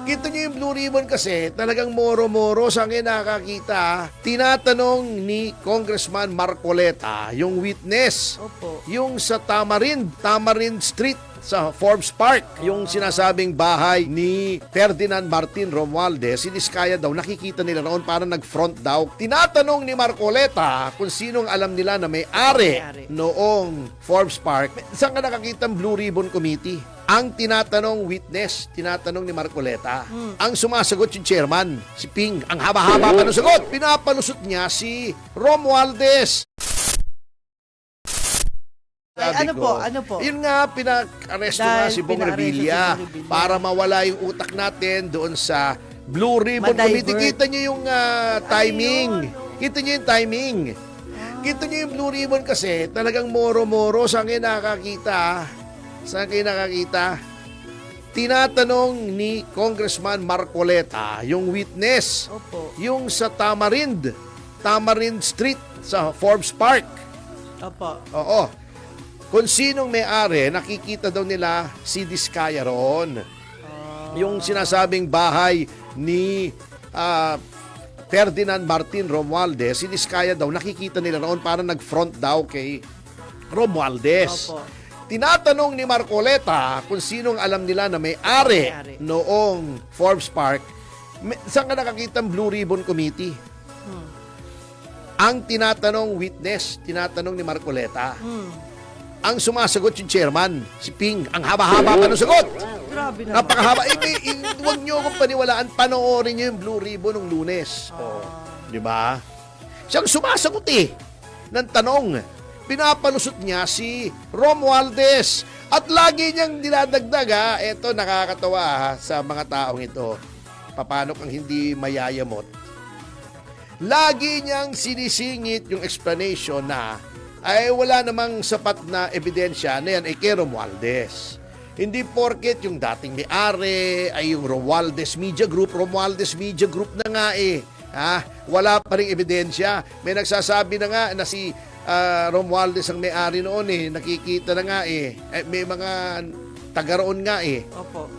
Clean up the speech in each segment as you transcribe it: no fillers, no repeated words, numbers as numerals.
Kita niyo yung Blue Ribbon kasi, talagang moro-moro sa akin nakakita. Tinatanong ni Congressman Marcoleta, yung witness, Opo. yung sa Tamarind Street sa Forbes Park, yung sinasabing bahay ni Ferdinand Martin Romualdez, si Diskaya daw, nakikita nila noon parang nag-front daw. Tinatanong ni Marcoleta kung sinong alam nila na may-ari noong Forbes Park. Saan ka nakakita ang Blue Ribbon Committee? Ang tinatanong witness, tinatanong ni Marcoleta. Ang sumasagot yung chairman, si Ping. Ang haba-haba pa ng sagot. Pinapalusot niya si Romualdez. Ay, ano po? Yun nga, pinag-aresto nga si Bong Revilla para mawala yung utak natin doon sa Blue Ribbon Committee. Kita nyo yung timing. Kita nyo yung timing. Kita nyo yung Blue Ribbon kasi, talagang moro-moro. Saan kayo nakakita? Saan kayo nakakita? Tinatanong ni Congressman Marcoleta, yung witness, Opo. yung sa Tamarind Street sa Forbes Park. Opo. Oo. Kung sinong may-ari, nakikita daw nila si Diskaya roon. Yung sinasabing bahay ni Ferdinand Martin Romualdez, si Diskaya daw, nakikita nila roon parang nag-front daw kay Romualdez. Opo. Tinatanong ni Marcoleta kung sinong alam nila na may-ari noong Forbes Park. Saan ka nakakita ang Blue Ribbon Committee? Ang tinatanong witness, tinatanong ni Marcoleta. Ang sumasagot yung chairman, si Ping. Ang haba-haba pa ng sagot. Grabe naman. Napakahaba. Huwag niyo akong paniwalaan. Panoorin niyo yung Blue Ribbon ng Lunes. Di ba? Siyang sumasagot ng tanong. Pinapalusot niya si Romualdez. At lagi niyang dinadagdag, eto nakakatawa sa mga taong ito. Paano kang hindi mayayamot? Lagi niyang sinisingit yung explanation na ay wala namang sapat na ebidensya na yan ay kay Romualdez. Hindi porket yung dating may-ari ay yung Romualdez Media Group na nga wala pa rin ebidensya. May nagsasabi na nga na si Romualdez ang may-ari noon nakikita na nga may mga taga roon nga Opo.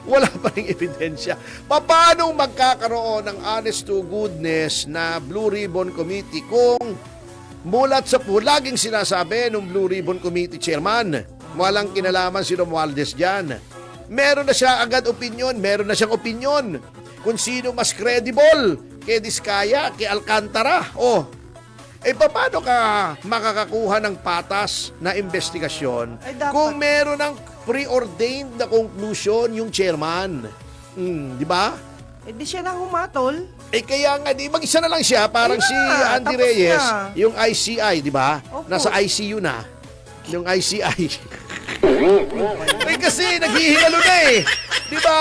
wala pa rin ebidensya. Paano magkakaroon ng honest to goodness na Blue Ribbon Committee kung mulat sa laging sinasabi ng Blue Ribbon Committee Chairman, walang kinalaman si Romualdez dyan. Meron na siya agad opinion, meron na siyang opinion kung sino mas credible kay Diskaya, kay Alcantara. Paano ka makakakuha ng patas na investigasyon kung meron ng preordained na conclusion yung chairman? Di ba? Di siya na humatol. Kaya nga, di mag-isa na lang siya, parang si Andy Reyes, yung ICI, di ba? Nasa ICU na. Yung ICI. Kasi naghihingalo na di ba?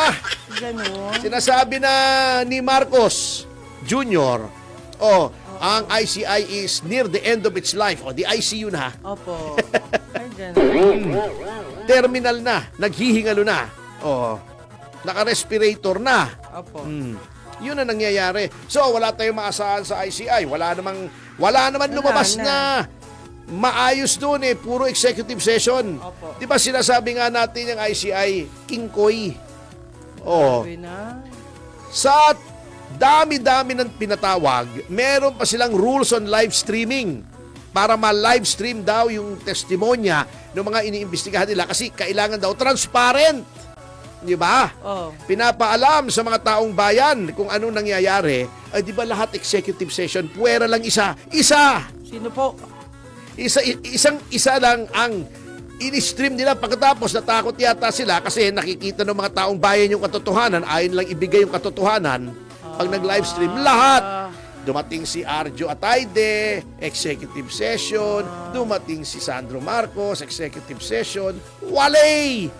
Ganon. Sinasabi na ni Marcos Jr., ang ICI is near the end of its life. Di ICU na. Opo. Ay, ganon. Terminal na, naghihingalo na. Naka-respirator na. Opo. Yun ang nangyayari. So, wala tayong maasahan sa ICI. Wala naman lumabas na maayos doon puro executive session. Opo. Di ba sinasabi nga natin yung ICI, King Koy. Grabe na. Sa dami-dami ng pinatawag, meron pa silang rules on live streaming para ma-live stream daw yung testimonya ng mga iniimbestigahan nila kasi kailangan daw transparent. Di ba? Pinapaalam sa mga taong bayan kung anong nangyayari. Ay, di ba lahat executive session, puwera lang isa. Sino po? Isa lang ang in-stream nila. Pagkatapos natakot yata sila kasi nakikita ng mga taong bayan yung katotohanan. Ayaw lang ibigay yung katotohanan. Pag nag-live stream, lahat. Dumating si Arjo Atayde, executive session. Dumating si Sandro Marcos, executive session. Walay!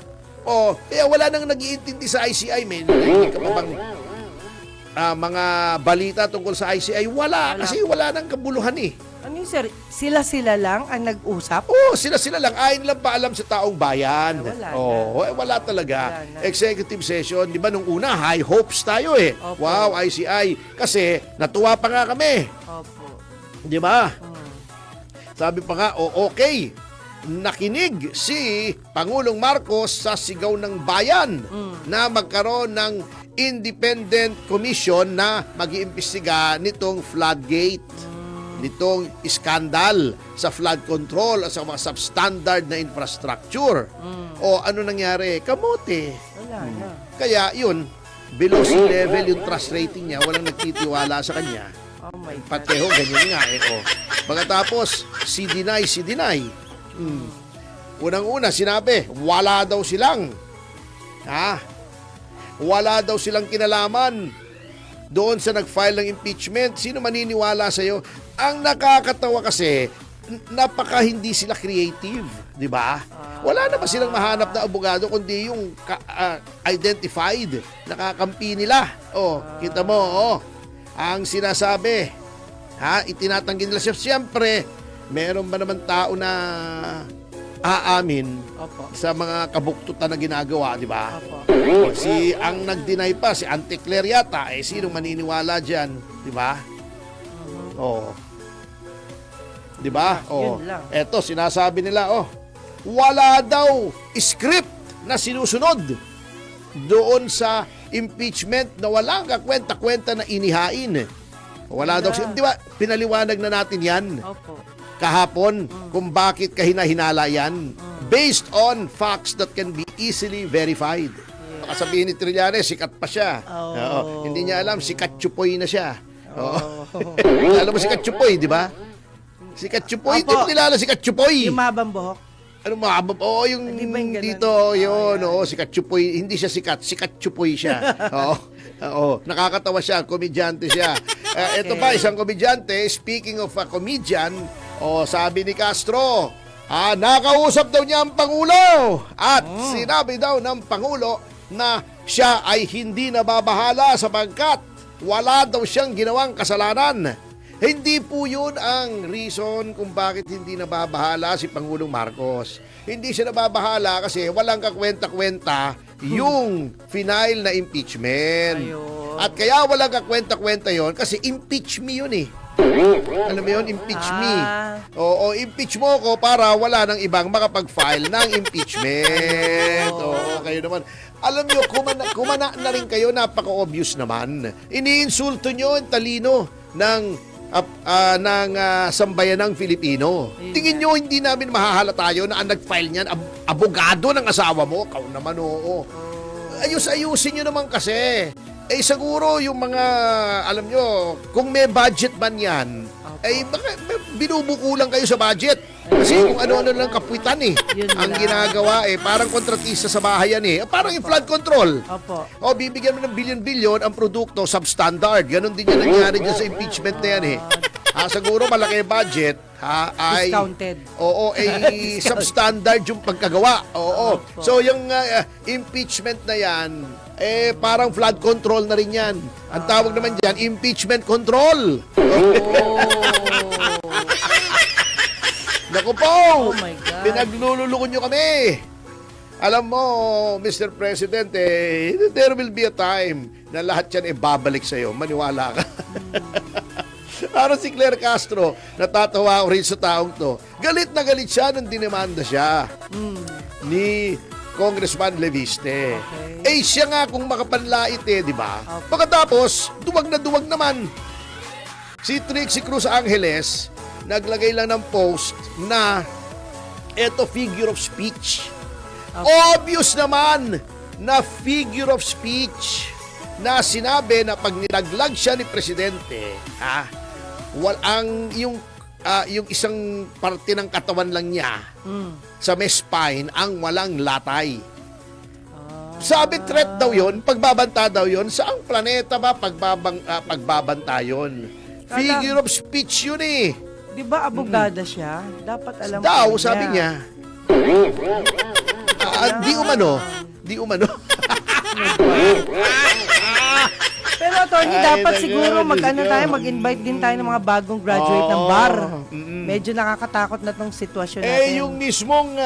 Kaya wala nang nag-iintindi sa ICI, men. Hindi ka pa bang mga balita tungkol sa ICI? Wala. Kasi wala nang kabuluhan Ano yung sir? Sila-sila lang ang nag-usap? Sila lang. Ayaw lang paalam sa taong bayan. Wala talaga. Wala na. Executive session. Di ba nung una, high hopes tayo Opo. Wow, ICI. Kasi natuwa pa nga kami. Opo. Di ba? Sabi pa nga, okay. nakinig si Pangulong Marcos sa sigaw ng bayan na magkaroon ng independent commission na mag-iimbestiga nitong floodgate, nitong iskandal sa flood control at sa mga substandard na infrastructure. O ano nangyari? Kamote. Wala na. Kaya yun, below sea level yung trust rating niya, walang nagtitiwala sa kanya. Oh my God. Pateho, ganyan nga eh. Oh. Pagkatapos, si deny. Unang-una, sinabi, wala daw silang kinalaman doon sa nag-file ng impeachment. Sino maniniwala sa'yo? Ang nakakatawa kasi, napaka hindi sila creative, di ba? Wala na ba silang mahanap na abogado kundi yung identified, nakakampi nila. Oh, kita mo, ang sinasabi, itinatanggi nila siya. Siyempre, meron ba naman tao na aamin Opo. sa mga kabuktutan na ginagawa, di ba? Opo. Ang nag-deny pa, si Auntie Claire yata, sino maniniwala dyan, di ba? Oo. Di ba? Yun lang. Eto, sinasabi nila, wala daw script na sinusunod doon sa impeachment na walang kakwenta-kwenta na inihain. Wala daw. Di ba, pinaliwanag na natin yan Opo. kahapon kung bakit kahina-hinala yan. Based on facts that can be easily verified. Baka sabihin ni Trillanes, sikat pa siya. Oo. Hindi niya alam, sikat chupoy na siya. Oo. Alam mo sikat chupoy, di ba? Sikat chupoy, hindi mo nilala sikat chupoy. Yung mabang buhok. Ano mga, yung Di ba yung ganun? dito, yun, sikat chupoy. Hindi siya sikat chupoy siya. Oo, nakakatawa siya, komedyante siya. Ito pa, isang komedyante, speaking of a comedian, sabi ni Castro, nakausap daw niya ang Pangulo at sinabi daw ng Pangulo na siya ay hindi nababahala sapagkat wala daw siyang ginawang kasalanan. Hindi po yun ang reason kung bakit hindi nababahala si Pangulong Marcos. Hindi siya nababahala kasi walang kakwenta-kwenta yung final na impeachment. Ayun. At kaya walang kakwenta-kwenta yon kasi impeach me yun eh. Alam mo yun? Impeach me. Oo, impeach mo ko para wala nang ibang makapag-file ng impeachment. Oo, kayo naman. Alam nyo, kumana na rin kayo, napaka-obvious naman. Iniinsulto nyo ang talino ng sambayanang Filipino. Tingin nyo, hindi namin mahahalata yun na ang nag-file niyan, abogado ng asawa mo. Kau naman, oo. Ayusin nyo naman kasi. Siguro yung mga, alam nyo, kung may budget man yan, baka binubuko lang kayo sa budget. Kasi kung ano-ano lang kapuitan ang ginagawa parang kontratista sa bahay yan Parang yung flood control. Opo. Bibigyan mo ng billion-billion ang produkto substandard. Ganon din yan nangyari dyan sa impeachment na yan siguro malaki budget ay Discounted. Substandard yung pagkagawa. Opo. So yung impeachment na yan parang flood control na rin yan. Ang tawag naman dyan, impeachment control. Naku po! Oh my God. Pinaglululoko nyo kami. Alam mo, Mr. President, there will be a time na lahat yan babalik sa'yo. Maniwala ka. Parang si Claire Castro, natatawa ko rin sa taong to. Galit na galit siya nung dinimanda siya ni Congressman Leviste. Okay. Siya nga kung makapanlait di ba? Okay. Pagkatapos, duwag na duwag naman. Si Trixie Cruz Angeles, naglagay lang ng post na eto figure of speech. Okay. Obvious naman na figure of speech na sinabi na pag nilaglag siya ni Presidente, yung isang parte ng katawan lang niya sa may spine ang walang latay. Sabi threat daw yon, pagbabanta daw yon. Saang planeta ba pagbabanta yon? Figure of speech yun Di ba abogada siya? Dapat alam daw, ko sabi niya. Di umano. Pero attorney, dapat siguro mag-invite din tayo ng mga bagong graduate ng bar. Medyo nakakatakot na tong sitwasyon natin. Yung mismong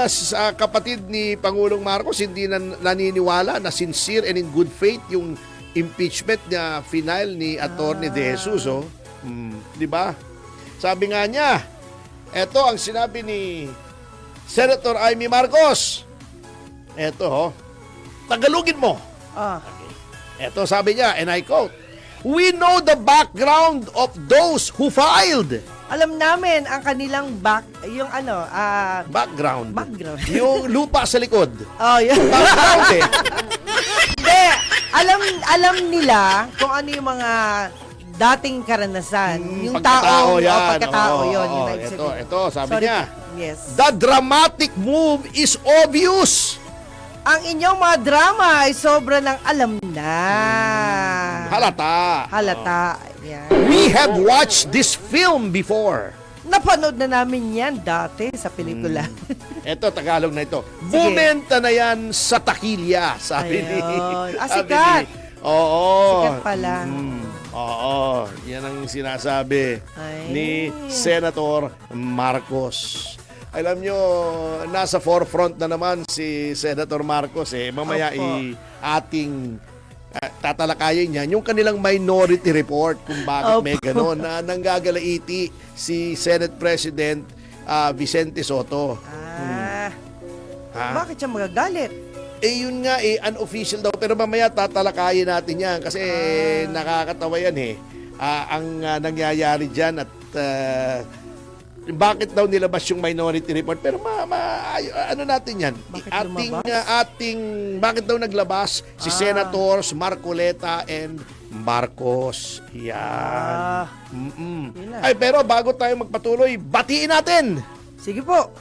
kapatid ni Pangulong Marcos hindi na naniniwala na sincere and in good faith yung impeachment na final ni Attorney De Jesus. Di ba? Sabi nga niya, eto ang sinabi ni Senator Amy Marcos. Eto, Tagalogin mo. Ah. Eto, sabi niya, and I quote, "We know the background of those who filed." Alam namin ang kanilang Background. Background. Yung lupa sa likod. Oh, yun. Background eh. Hindi. Alam nila kung ano yung mga dating karanasan. Yung Pagkatao tao, yan. pagkatao Oo, yun. oo. Yung ibig sabihin. Ito, sabi Sorry. niya. Yes. The dramatic move is obvious. Ang inyong mga drama ay sobra ng alam na. Halata. Halata. Yan. We have watched this film before. Napanood na namin yan dati sa pelikula. Ito, Tagalog na ito. Sige. Bumenta na yan sa takilya, sabi ni... Ayun. Ah, sabi sikat. Oo. Sikat pala. Oo. Yan ang sinasabi Ay. ni Senator Marcos. Alam nyo, nasa forefront na naman si Senator Marcos eh. Mamaya Opo. ating tatalakayin niyan yung kanilang minority report kung bakit may Opo. gano'n na nanggagalaiti si Senate President Vicente Soto. Bakit siya magagalit? Yun nga unofficial daw. Pero mamaya tatalakayin natin yan kasi nakakatawa yan ang nangyayari dyan at bakit daw nilabas yung minority report. Pero ano natin yan? Bakit Bakit daw naglabas si Senators Marcoleta and Marcos. Yan. Yun na. Ay, pero bago tayo magpatuloy, batiin natin. Sige po.